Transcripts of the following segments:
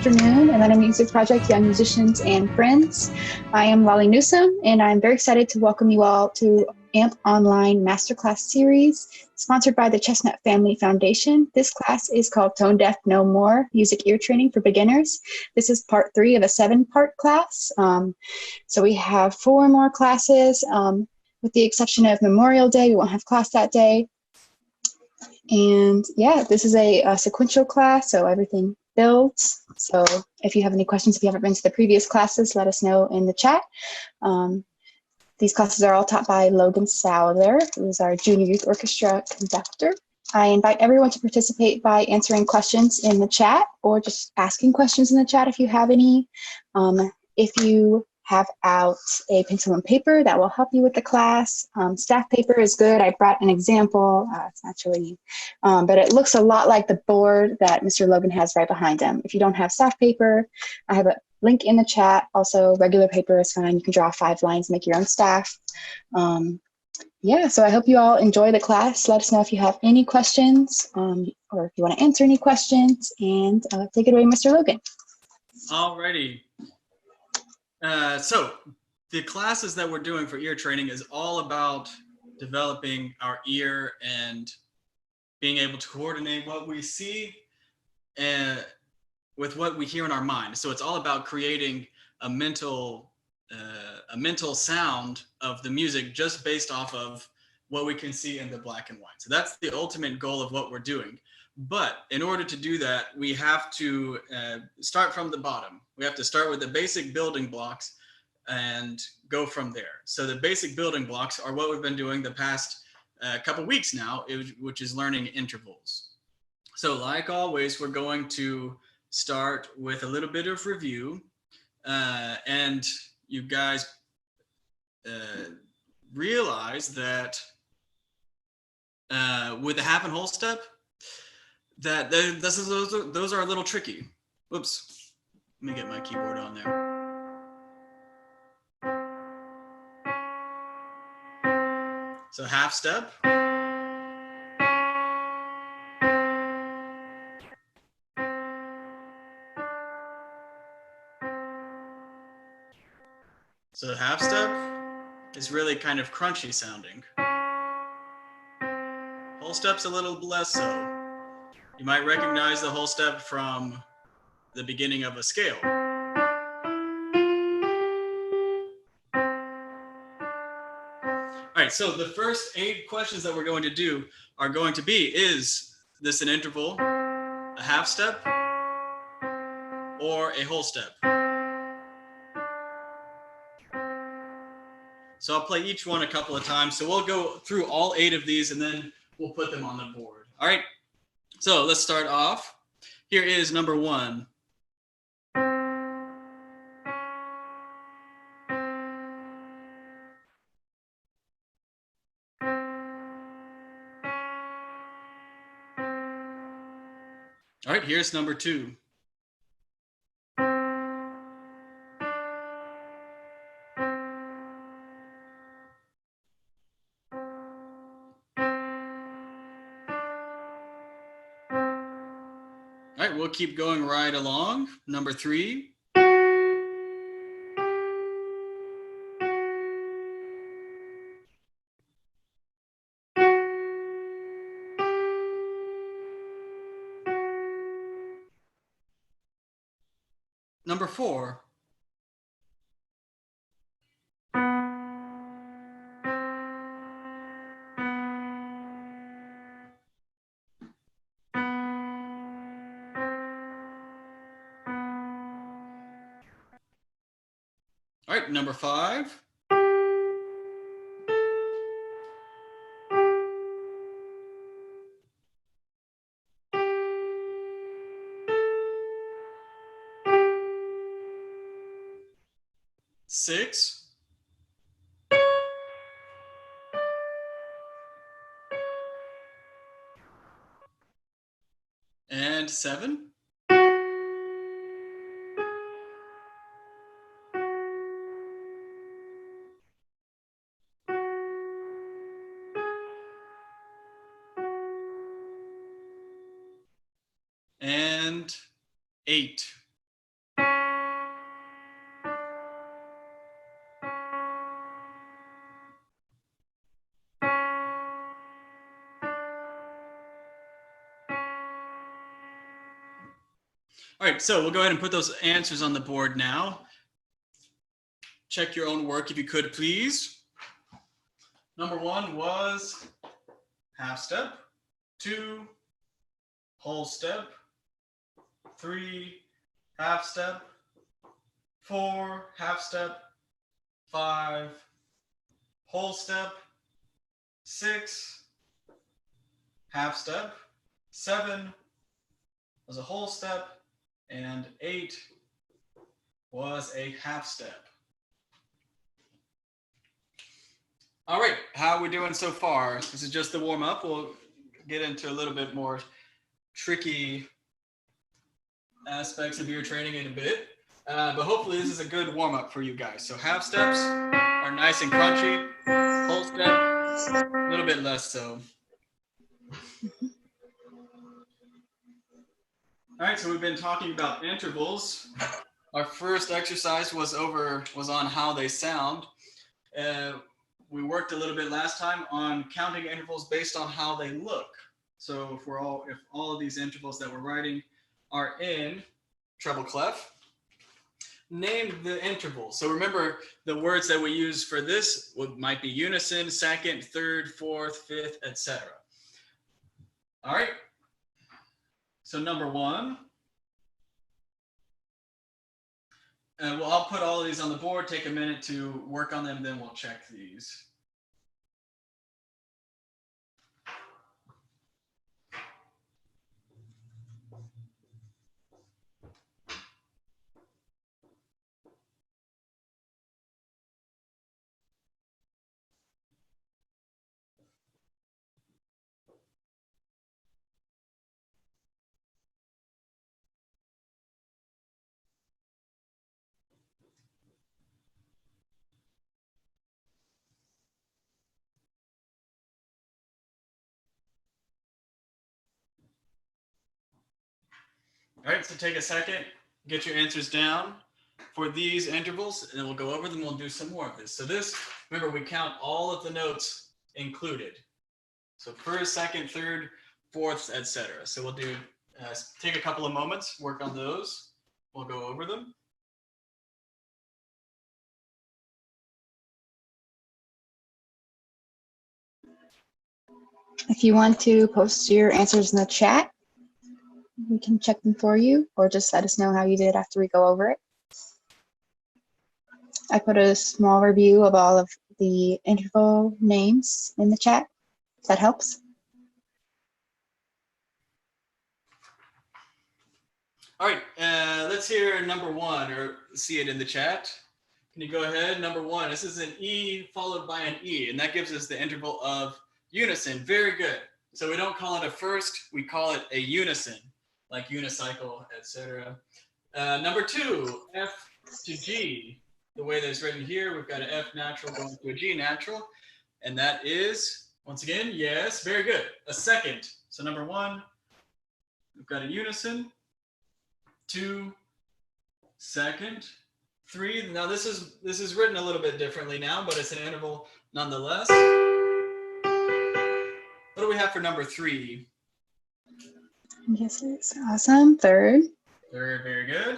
afternoon, Atlanta Music Project Young Musicians and Friends. I am Lolly Newsome, and I'm very excited to welcome you all to AMP Online Masterclass Series, sponsored by the Chestnut Family Foundation. This class is called Tone Deaf No More, Music Ear Training for Beginners. This is part 3 of a 7-part class. So we have 4 more classes, with the exception of Memorial Day. We won't have class that day. And yeah, this is a sequential class, so everything builds. So if you have any questions, if you haven't been to the previous classes, let us know in the chat. These classes are all taught by Logan Souther, who is our Junior Youth Orchestra conductor. I invite everyone to participate by answering questions in the chat or just asking questions in the chat if you have any. If you have out a pencil and paper, that will help you with the class. Staff paper is good. I brought an example. It's not really, but it looks a lot like the board that Mr. Logan has right behind him. If you don't have staff paper, I have a link in the chat. Also, regular paper is fine. You can draw 5 lines, make your own staff. Yeah, so I hope you all enjoy the class. Let us know if you have any questions, or if you want to answer any questions, and take it away, Mr. Logan. Alrighty. So the classes that we're doing for ear training is all about developing our ear and being able to coordinate what we see with what we hear in our mind. So it's all about creating a mental sound of the music just based off of what we can see in the black and white. So that's the ultimate goal of what we're doing. But in order to do that, we have to start from the bottom. We have to start with the basic building blocks and go from there. So the basic building blocks are what we've been doing the past couple weeks now, which is learning intervals. So like always, we're going to start with a little bit of review. And you guys realize that with the half and whole step, that those are a little tricky. Whoops, let me get my keyboard on there. So half step. So half step is really kind of crunchy sounding. Whole step's a little less so. You might recognize the whole step from the beginning of a scale. All right, so the first 8 questions that we're going to do are going to be, is this an interval, a half step, or a whole step? So I'll play each one a couple of times. So we'll go through all 8 of these and then we'll put them on the board. All right, so let's start off. Here is number 1. All right, here's number 2. All right, we'll keep going right along. Number 3. Number 4. All right, number 5. Six. And 7. And 8. All right, so we'll go ahead and put those answers on the board now. Check your own work if you could, please. Number 1 was half step, 2, whole step, 3, half step, 4, half step, 5, whole step, 6, half step, 7 was a whole step, and 8 was a half step. All right, how are we doing so far? This is just the warm up. We'll get into a little bit more tricky aspects of your training in a bit. But hopefully this is a good warm up for you guys. So half steps are nice and crunchy. Whole step, a little bit less so. All right, so we've been talking about intervals. Our first exercise was on how they sound. We worked a little bit last time on counting intervals based on how they look. So if all of these intervals that we're writing are in treble clef, name the interval. So remember the words that we use for this might be unison, second, third, fourth, fifth, etc. All right. So number 1. Well, I'll put all of these on the board, take a minute to work on them, then we'll check these. All right, so take a second, get your answers down for these intervals, and then we'll go over them. We'll do some more of this. So this, remember, we count all of the notes included. So first, second, third, fourths, etc. So we'll do, take a couple of moments, work on those. We'll go over them. If you want to post your answers in the chat, we can check them for you, or just let us know how you did after we go over it. I put a small review of all of the interval names in the chat. If that helps. All right, let's hear number 1, or see it in the chat. Can you go ahead? Number 1, this is an E followed by an E, and that gives us the interval of unison. Very good. So we don't call it a first, we call it a unison, like unicycle, etc. Number 2, F to G. The way that it's written here, we've got an F natural going to a G natural, and that is, once again, yes, very good, a second. So number 1, we've got a unison, 2, second, 3. Now this is written a little bit differently now, but it's an interval nonetheless. What do we have for number 3? Yes, it's awesome. Third. Very, very good.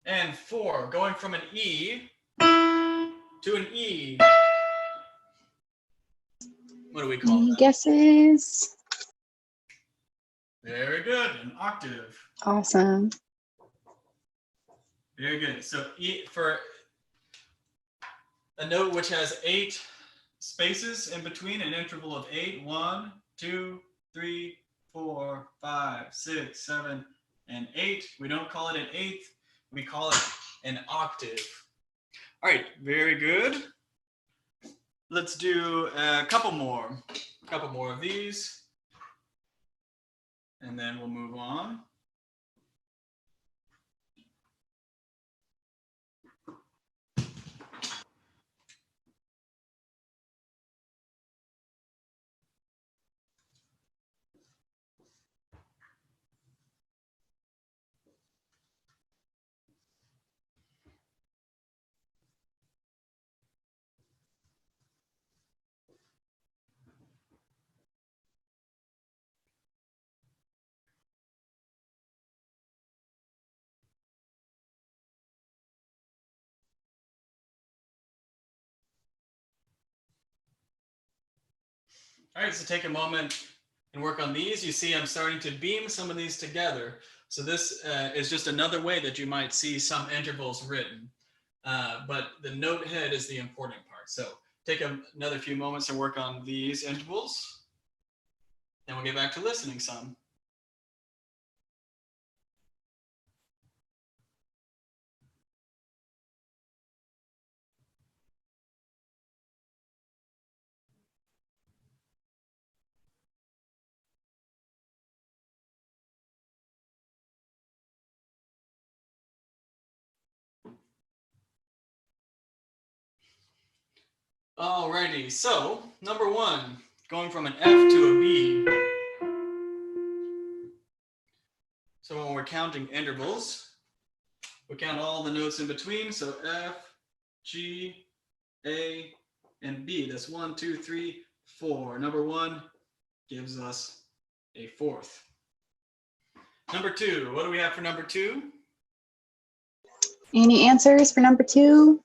And 4, going from an E to an E. What do we call that? Guesses. Very good, an octave. Awesome. Very good. So E for a note which has 8 spaces in between, an interval of 8. 1, 2, 3, 4, 5, 6, 7, and 8. We don't call it an eighth. We call it an octave. All right, very good. Let's do a couple more of these, and then we'll move on. All right, so take a moment and work on these. You see I'm starting to beam some of these together. So this is just another way that you might see some intervals written. But the note head is the important part. So take another few moments to work on these intervals. Then we'll get back to listening some. Alrighty, so number one, going from an F to a B. So when we're counting intervals, we count all the notes in between. So F, G, A, and B. That's 1, 2, 3, 4. Number one gives us a fourth. Number two, what do we have for number two? Any answers for number two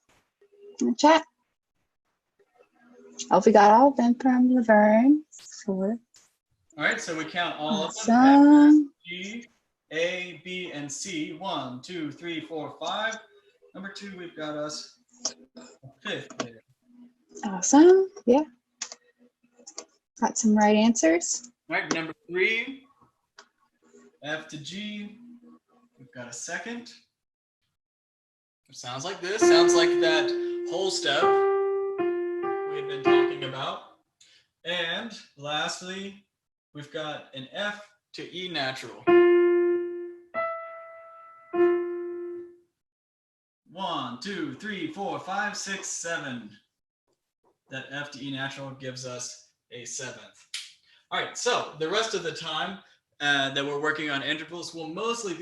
in the chat? Oh, we got all of them from Laverne. Four. All right, so we count all of them. Awesome. F, G, A, B, and C. 1, 2, 3, 4, 5. Number two, we've got us a fifth there. Awesome. Yeah. Got some right answers. All right, number three, F to G. We've got a second. It sounds like this. Sounds like that whole step we've been talking about. And lastly, we've got an F to E natural. 1, 2, 3, 4, 5, 6, 7. That F to E natural gives us a seventh. All right, so the rest of the time that we're working on intervals will mostly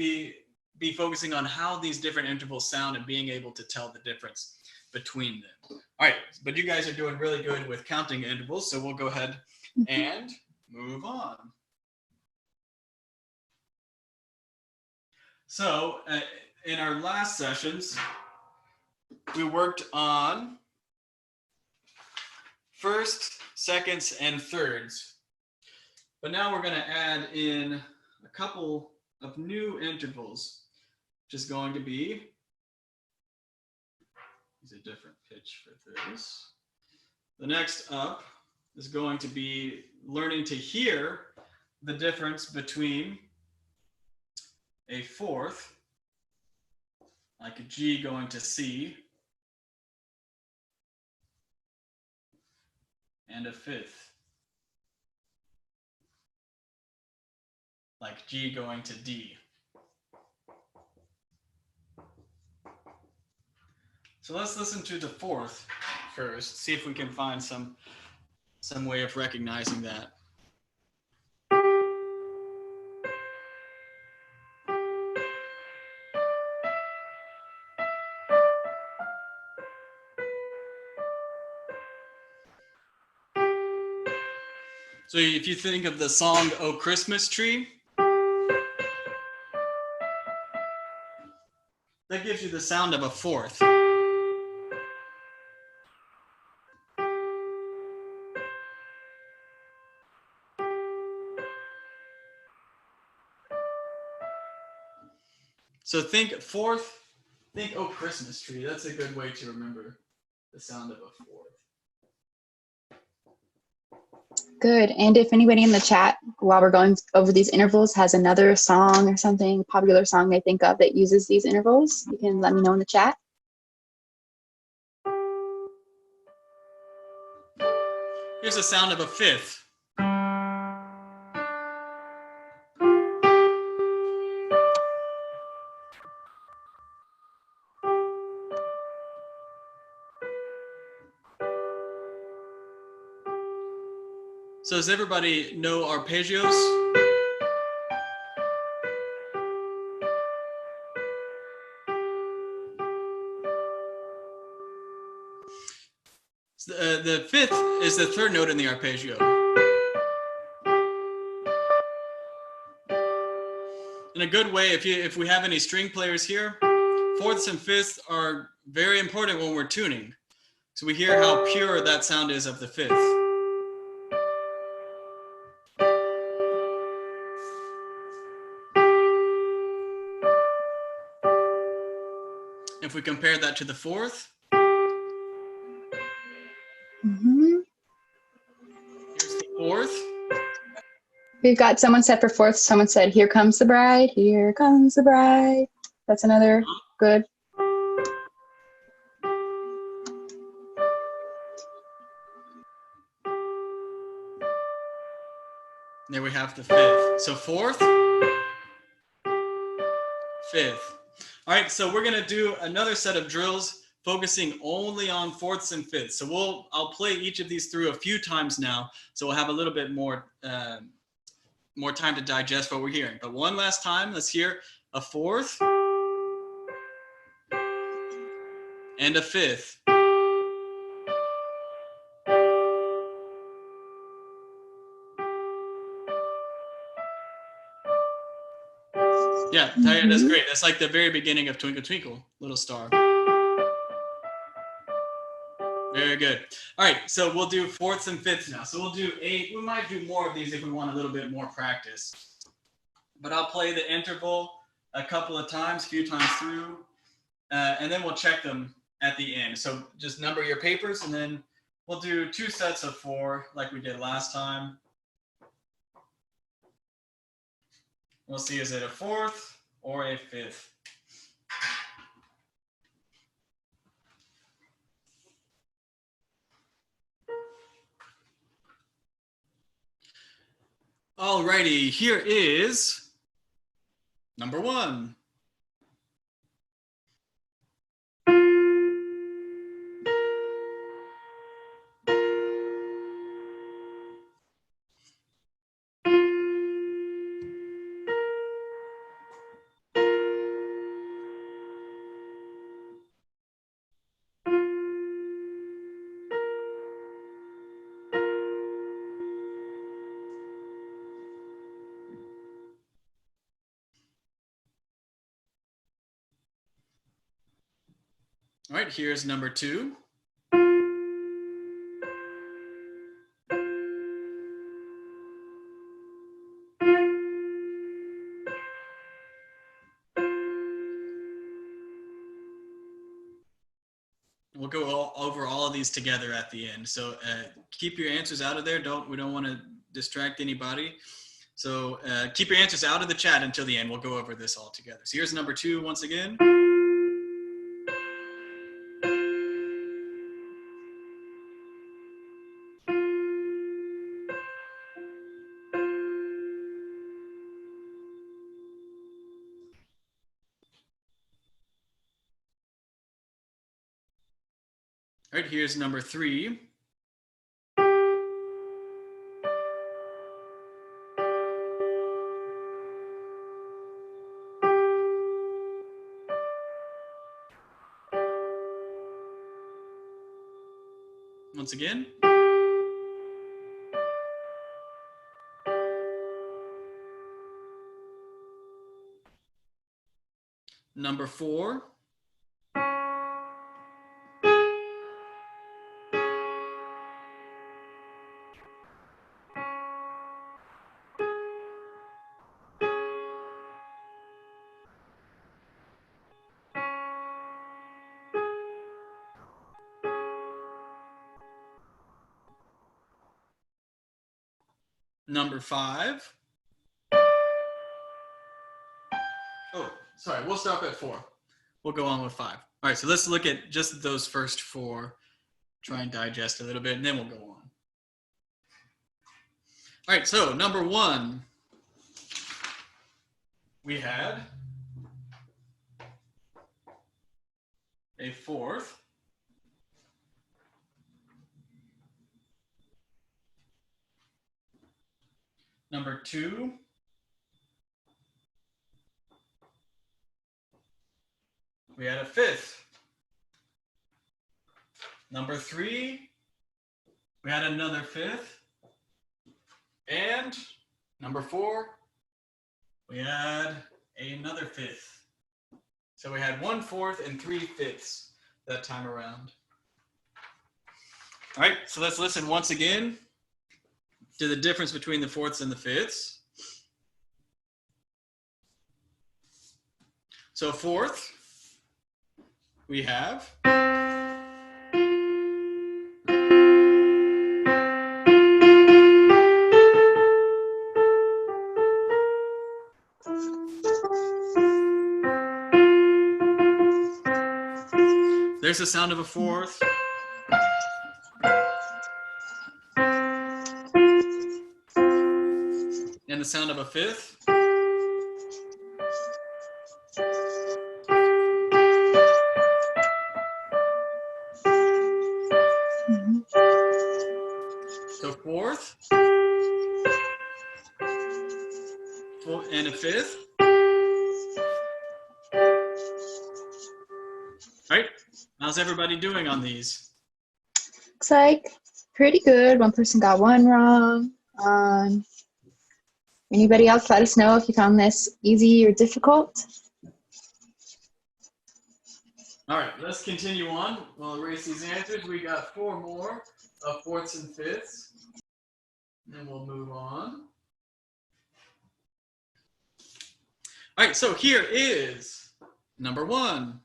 be focusing on how these different intervals sound and being able to tell the difference between them. All right, but you guys are doing really good with counting intervals, so we'll go ahead and move on. So in our last sessions, we worked on firsts, seconds, and thirds. But now we're going to add in a couple of new intervals, which is going to be, use a different pitch for this. The next up is going to be learning to hear the difference between a fourth, like a G going to C, and a fifth, like G going to D. So let's listen to the fourth first, see if we can find some way of recognizing that. So if you think of the song, "Oh Christmas Tree," that gives you the sound of a fourth. So think fourth, think "Oh Christmas Tree." That's a good way to remember the sound of a fourth. Good. And if anybody in the chat, while we're going over these intervals, has another song or something, popular song they think of that uses these intervals, you can let me know in the chat. Here's the sound of a fifth. So does everybody know arpeggios? The fifth is the third note in the arpeggio. In a good way, if we have any string players here, fourths and fifths are very important when we're tuning. So we hear how pure that sound is of the fifth. if we compare that to the fourth, Mhm. here's the fourth. We've got someone said for fourth, someone said, here comes the bride, here comes the bride. That's another good. There we have the fifth. So fourth, fifth. All right, so we're gonna do another set of drills focusing only on fourths and fifths. So I'll play each of these through a few times now, so we'll have a little bit more time to digest what we're hearing. But one last time, let's hear a fourth and a fifth. Yeah, Tyler, that's great. That's like the very beginning of Twinkle Twinkle, Little Star. Very good. All right, so we'll do fourths and fifths now. So we'll do 8. We might do more of these if we want a little bit more practice. But I'll play the interval a couple of times, a few times through, and then we'll check them at the end. So just number your papers, and then we'll do 2 sets of 4 like we did last time. We'll see, is it a fourth or a fifth? Alrighty, here is number 1. All right, here's number 2. We'll go over all of these together at the end. So keep your answers out of there. We don't want to distract anybody. So keep your answers out of the chat until the end. We'll go over this all together. So here's number 2 once again. All right, here's number 3. Once again. Number 4. Number 5. Oh, sorry, we'll stop at 4. We'll go on with 5. All right, so let's look at just those first 4, try and digest a little bit, and then we'll go on. All right, so number 1, we had a fourth. Number 2, we had a fifth. Number 3, we had another fifth. And number 4, we had another fifth. So we had 1 fourth and 3 fifths that time around. All right, so let's listen once again to the difference between the fourths and the fifths. So fourth, we have there's the sound of a fourth. And the sound of a fifth. So fourth. And a fifth. All right, how's everybody doing on these? Looks like pretty good. One person got one wrong. Anybody else, let us know if you found this easy or difficult. All right, let's continue on. We'll erase these answers. We got 4 more of fourths and fifths. And then we'll move on. All right, so here is number 1.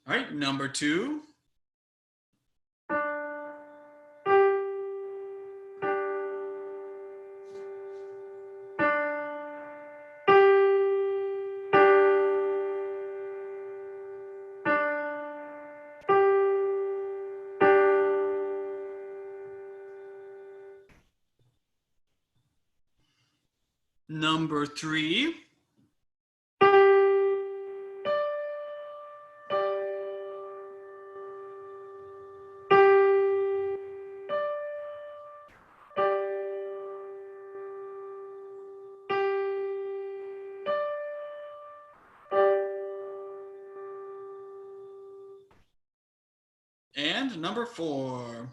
All right, number 2. Number 3. And number 4.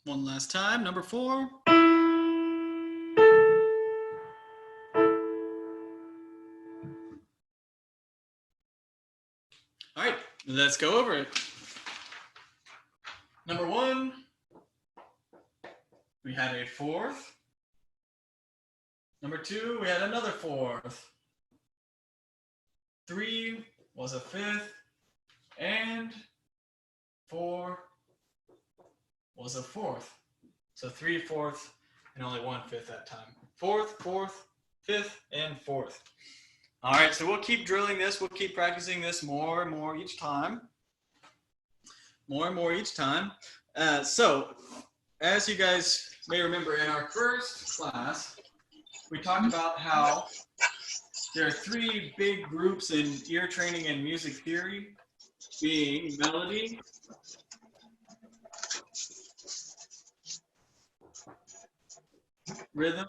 One last time, number 4. All right, let's go over it. Number 1, we had a fourth. Number 2, we had another fourth. 3 was a fifth. And 4 was a fourth. So 3/4 and only 1/5 that time. Fourth, fourth, fifth, and fourth. All right, so we'll keep drilling this. We'll keep practicing this more and more each time. More and more each time. So as you guys may remember, in our first class, we talked about how there are 3 big groups in ear training and music theory, being melody, rhythm,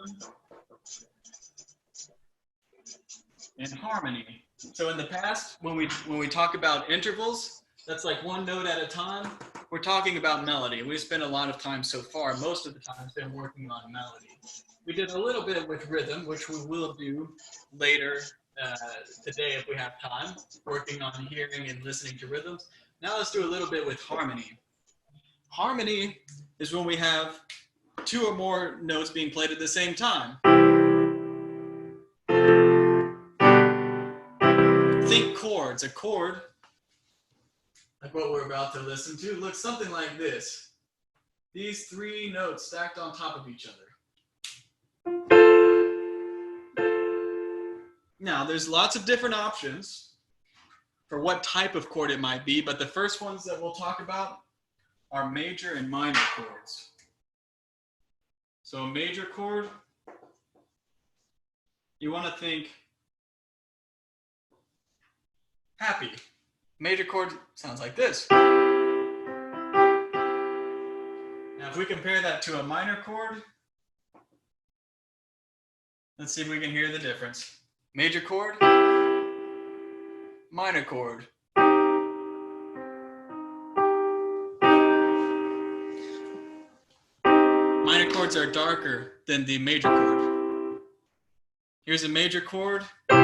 and harmony. So in the past, when we talk about intervals, that's like one note at a time. We're talking about melody. We've spent a lot of time so far, most of the time, been working on melody. We did a little bit with rhythm, which we will do later today if we have time, working on hearing and listening to rhythms. Now let's do a little bit with harmony. Harmony is when we have 2 or more notes being played at the same time. Think chords. A chord, like what we're about to listen to, looks something like this. These 3 notes stacked on top of each other. Now, there's lots of different options for what type of chord it might be, but the first ones that we'll talk about are major and minor chords. So a major chord, you want to think happy. Major chord sounds like this. Now if we compare that to a minor chord, Let's see if we can hear the difference. Major chord, minor chord. Minor chords are darker than the major chord. Here's a major chord. You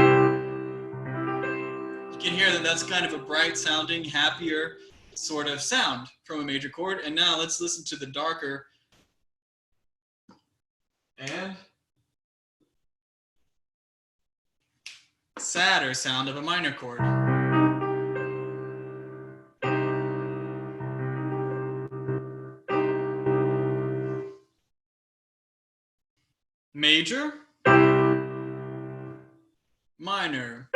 can hear that that's kind of a bright sounding, happier sort of sound from a major chord. And now let's listen to the darker and sadder sound of a minor chord. Major, minor.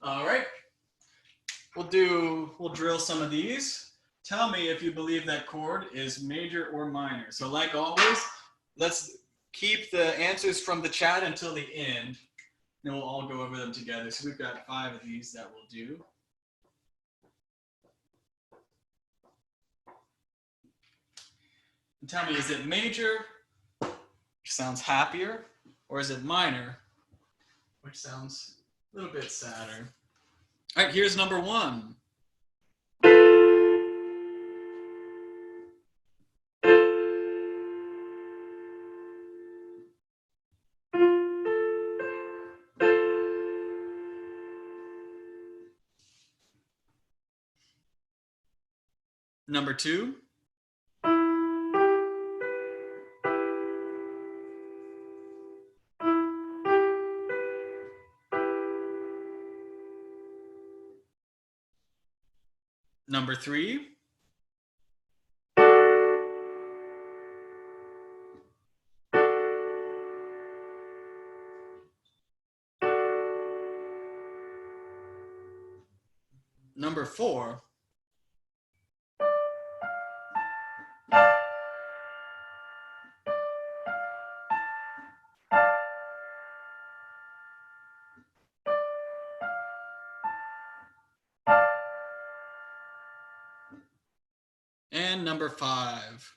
All right, we'll drill some of these. Tell me if you believe that chord is major or minor. So like always, let's keep the answers from the chat until the end. And we'll all go over them together. So we've got 5 of these that we'll do. And tell me, is it major, which sounds happier, or is it minor, which sounds a little bit sadder? All right, here's number 1. Number 2. Number 3. Number 4. And number 5.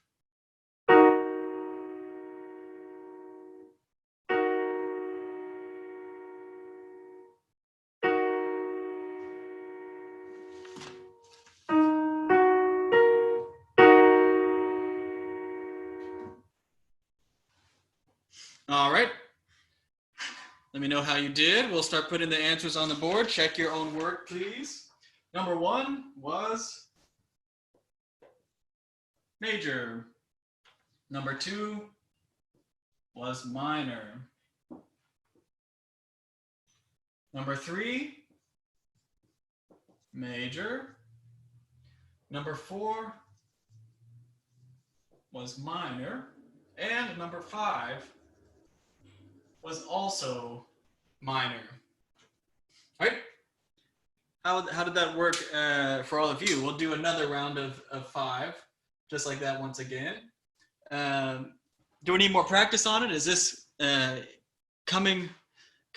All right. Let me know how you did. We'll start putting the answers on the board. Check your own work, please. Number 1 was major. Number 2 was minor. Number 3, major. Number 4 was minor. And number 5 was also minor. All right. How did that work for all of you? We'll do another round of 5, just like that once again. Do we need more practice on it? Is this coming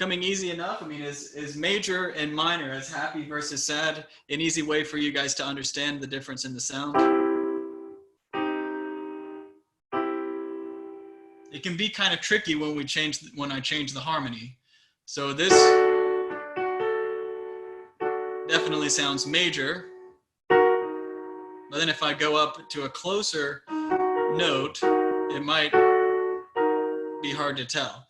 easy enough? I mean, is major and minor, as happy versus sad, an easy way for you guys to understand the difference in the sound? It can be kind of tricky when I change the harmony. So this definitely sounds major, but then if I go up to a closer note, it might be hard to tell.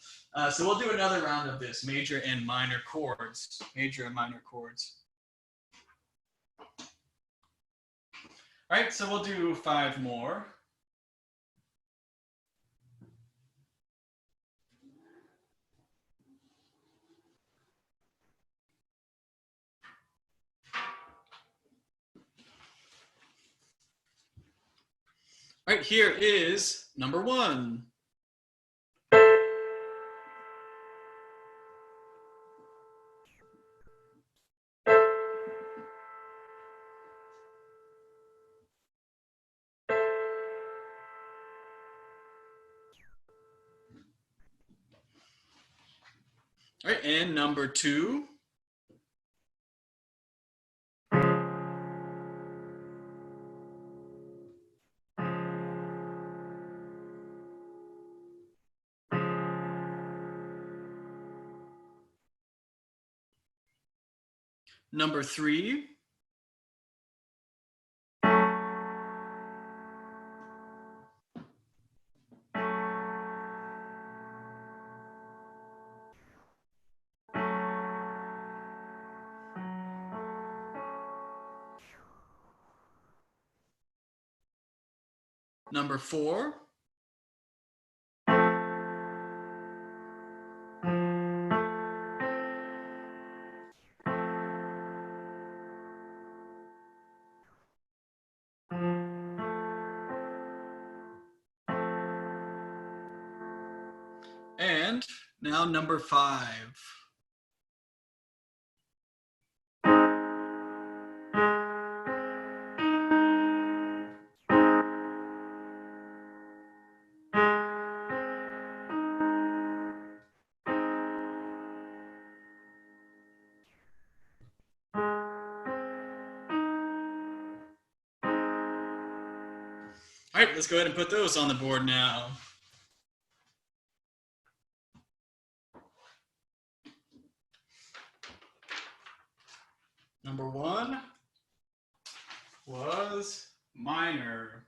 So we'll do another round of this, major and minor chords. Major and minor chords. All right, so we'll do 5 more. All right, here is number 1. All right, and number 2. Number 3. Number 4. And now number 5. All right, let's go ahead and put those on the board now. Number 1 was minor.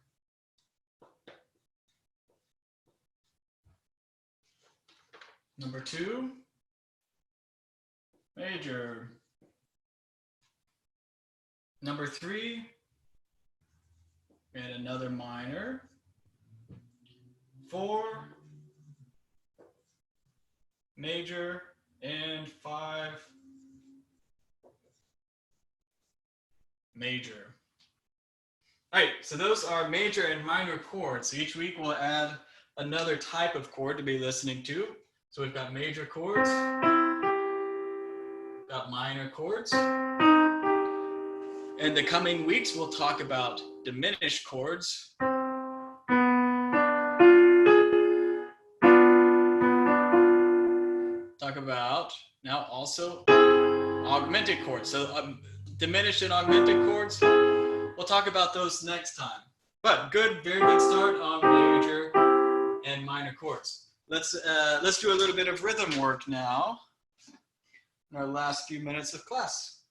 Number 2, major. Number 3, we had another minor. 4, major, and 5, major. All right, so those are major and minor chords. So each week we'll add another type of chord to be listening to. So we've got major chords, got minor chords. In the coming weeks, we'll talk about diminished chords. Talk about now also augmented chords. So diminished and augmented chords, we'll talk about those next time. But very good start on major and minor chords. Let's do a little bit of rhythm work now in our last few minutes of class.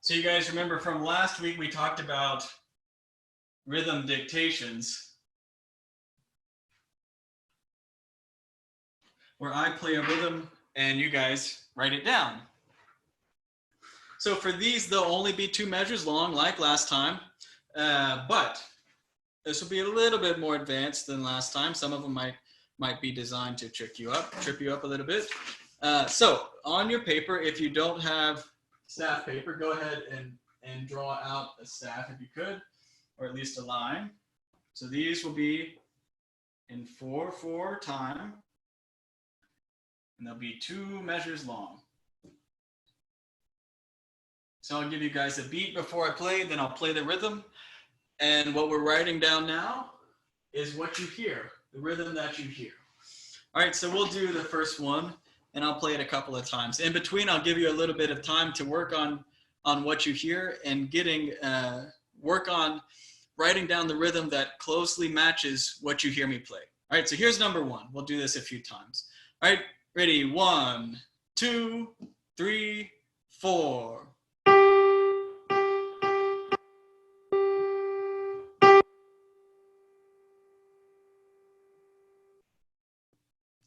So you guys remember from last week, we talked about rhythm dictations, where I play a rhythm and you guys write it down. So for these, they'll only be 2 measures long, like last time, but this will be a little bit more advanced than last time. Some of them might be designed to trip you up a little bit. So on your paper, if you don't have staff paper, go ahead and draw out a staff if you could, or at least a line. So these will be in 4/4 time, and they'll be 2 measures long. So I'll give you guys a beat before I play, then I'll play the rhythm. And what we're writing down now is what you hear, the rhythm that you hear. All right, so we'll do the first one, and I'll play it a couple of times. In between, I'll give you a little bit of time to work on what you hear and work on writing down the rhythm that closely matches what you hear me play. All right, so here's number 1. We'll do this a few times. All right, ready? 1, 2, 3, 4.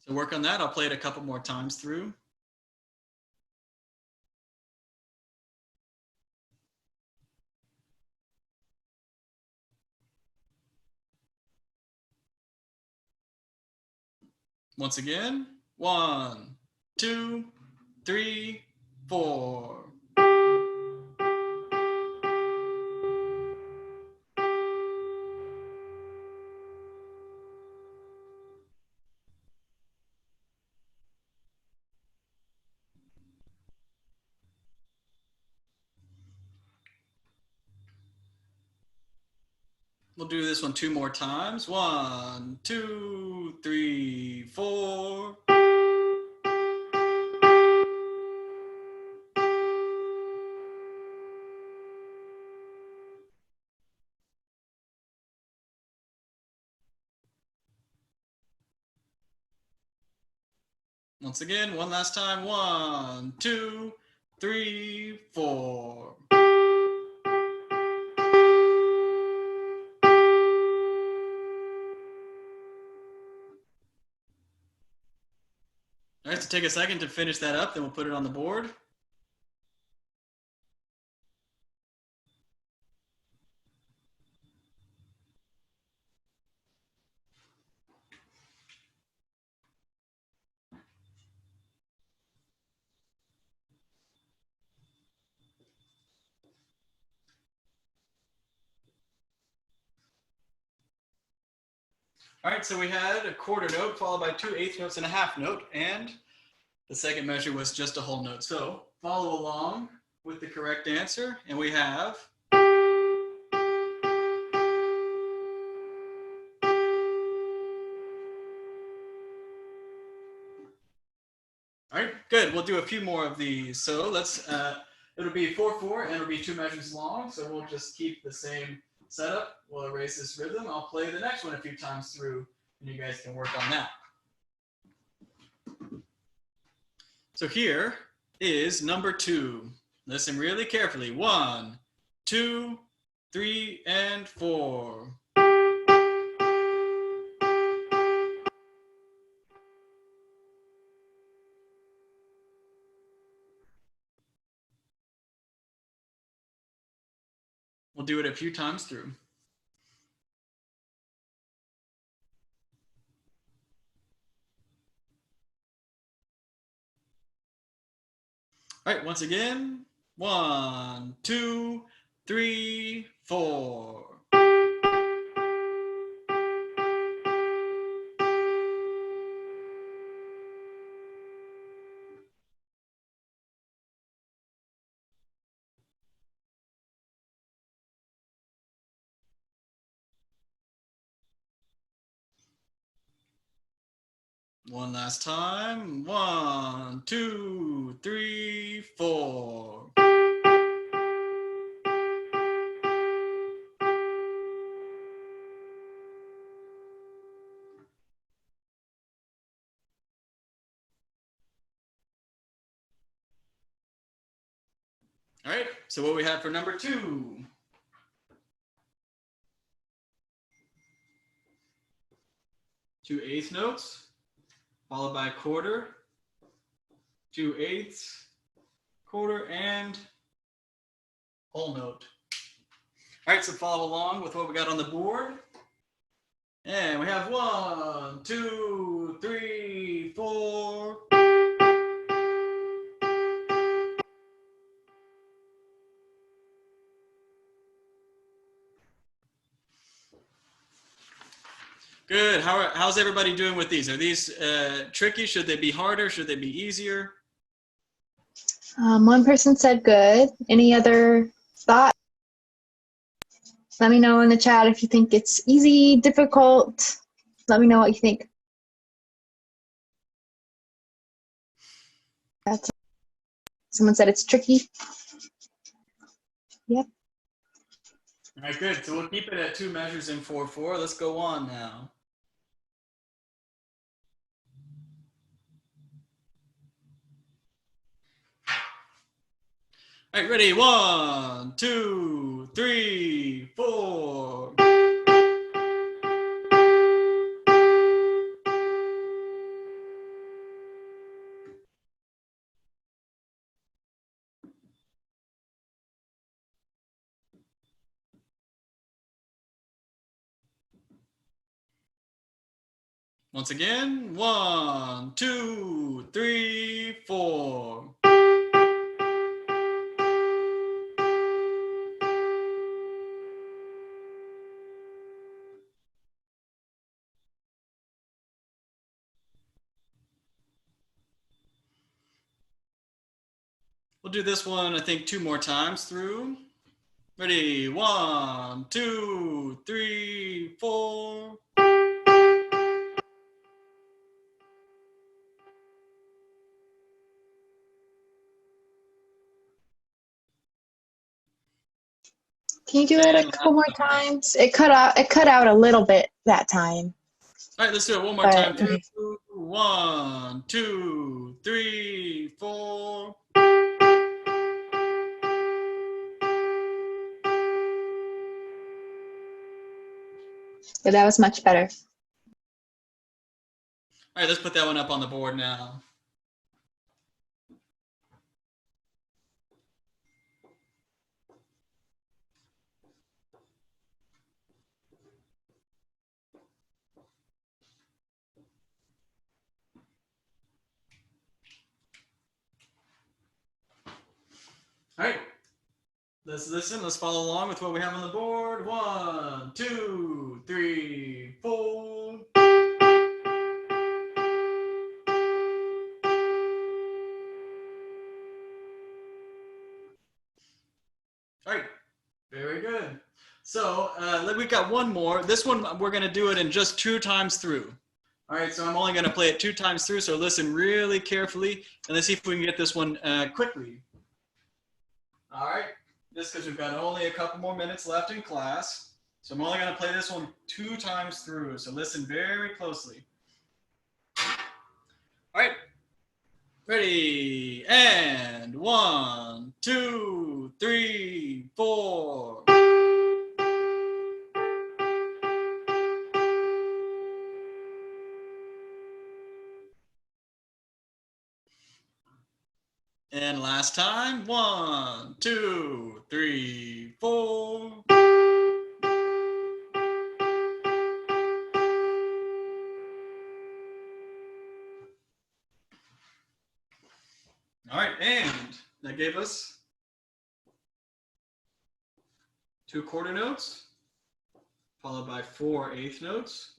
So work on that. I'll play it a couple more times through. Once again, 1, 2, 3, 4. We'll do this one 2 more times. 1, 2, 3, 4. Once again, one last time. 1, 2, 3, 4. All right, so take a second to finish that up, then we'll put it on the board. All right, so we had a quarter note followed by 2 eighth notes and a half note, and the second measure was just a whole note. So follow along with the correct answer, and we have. All right, good. We'll do a few more of these. So let's, it'll be 4, 4, and it'll be 2 measures long. So we'll just keep the same setup. We'll erase this rhythm. I'll play the next one a few times through, and you guys can work on that. So here is number 2. Listen really carefully. 1, 2, 3, and 4. We'll do it a few times through. All right, once again. 1, 2, 3, 4. One last time. 1, 2, 3, 4. All right, so what we have for number 2? 2 eighth notes, followed by a quarter, 2 eighths, quarter, and whole note. All right, so follow along with what we got on the board. And we have 1, 2, 3, 4. Good. How's everybody doing with these? Are these tricky? Should they be harder? Should they be easier? One person said good. Any other thoughts? Let me know in the chat if you think it's easy, difficult. Let me know what you think. Someone said it's tricky. Yep. All right, good. So we'll keep it at 2 measures in 4, 4. Let's go on now. All right, ready? 1, 2, 3, 4. Once again, 1, 2, 3, 4. We'll do this one, I think, 2 more times through. Ready? 1, 2, 3, 4. Can you do it a couple more times? It cut out a little bit that time. All right, let's do it one more time through. 1, 2, 3, 4. But that was much better. All right, let's put that one up on the board now. All right, let's listen. Let's follow along with what we have on the board. 1, 2, 3, 4. All right, very good. So we got one more. This one, we're going to do it in just 2 times through. All right, so I'm only going to play it 2 times through, so listen really carefully, and let's see if we can get this one quickly. All right, just because we've got only a couple more minutes left in class. So I'm only going to play this one 2 times through, so listen very closely. All right, ready, and 1, 2, 3, 4. And last time, 1, 2, 3, 4. All right, and that gave us 2 quarter notes, followed by 4 eighth notes,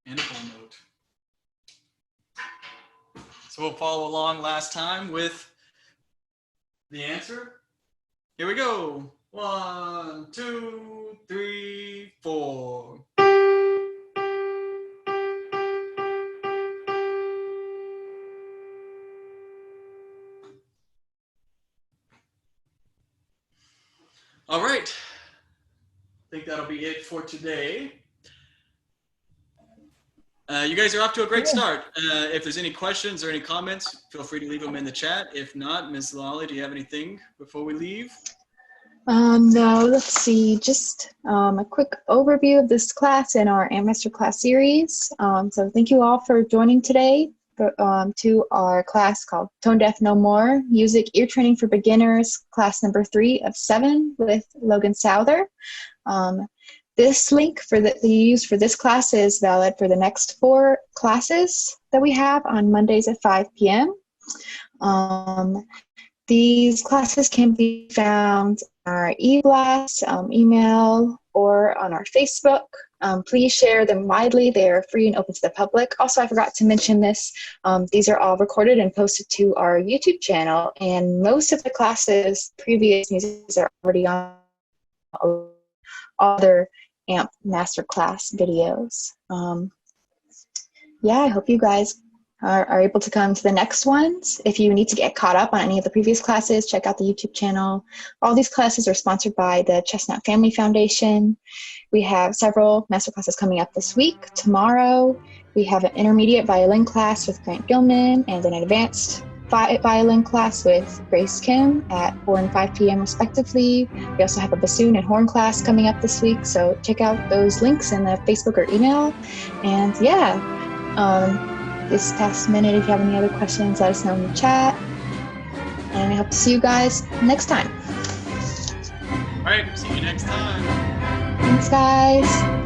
and a whole note. So we'll follow along last time with the answer. Here we go. 1, 2, 3, 4. All right. I think that'll be it for today. You guys are off to a great start. If there's any questions or any comments, feel free to leave them in the chat. If not, Ms. Lolly, do you have anything before we leave? No, let's see, just a quick overview of this class and our AMPmasterclass series. So thank you all for joining today to our class called Tone Deaf No More, Music Ear Training for Beginners, class number 3 of 7 with Logan Souther. This link that you use for this class is valid for the next 4 classes that we have on Mondays at 5 p.m. These classes can be found on our e-blast, email, or on our Facebook. Please share them widely. They are free and open to the public. Also, I forgot to mention this. These are all recorded and posted to our YouTube channel, and most of the classes, previous musics are already on other AMP Masterclass videos. Yeah, I hope you guys are able to come to the next ones. If you need to get caught up on any of the previous classes, check out the YouTube channel. All these classes are sponsored by the Chestnut Family Foundation. We have several masterclasses coming up this week. Tomorrow, we have an intermediate violin class with Grant Gilman and an advanced violin class with Grace Kim at 4 and 5 p.m. respectively. We also have a bassoon and horn class coming up this week, so check out those links in the Facebook or email. And yeah, this past minute, if you have any other questions, let us know in the chat. And I hope to see you guys next time. All right, see you next time. Thanks, guys.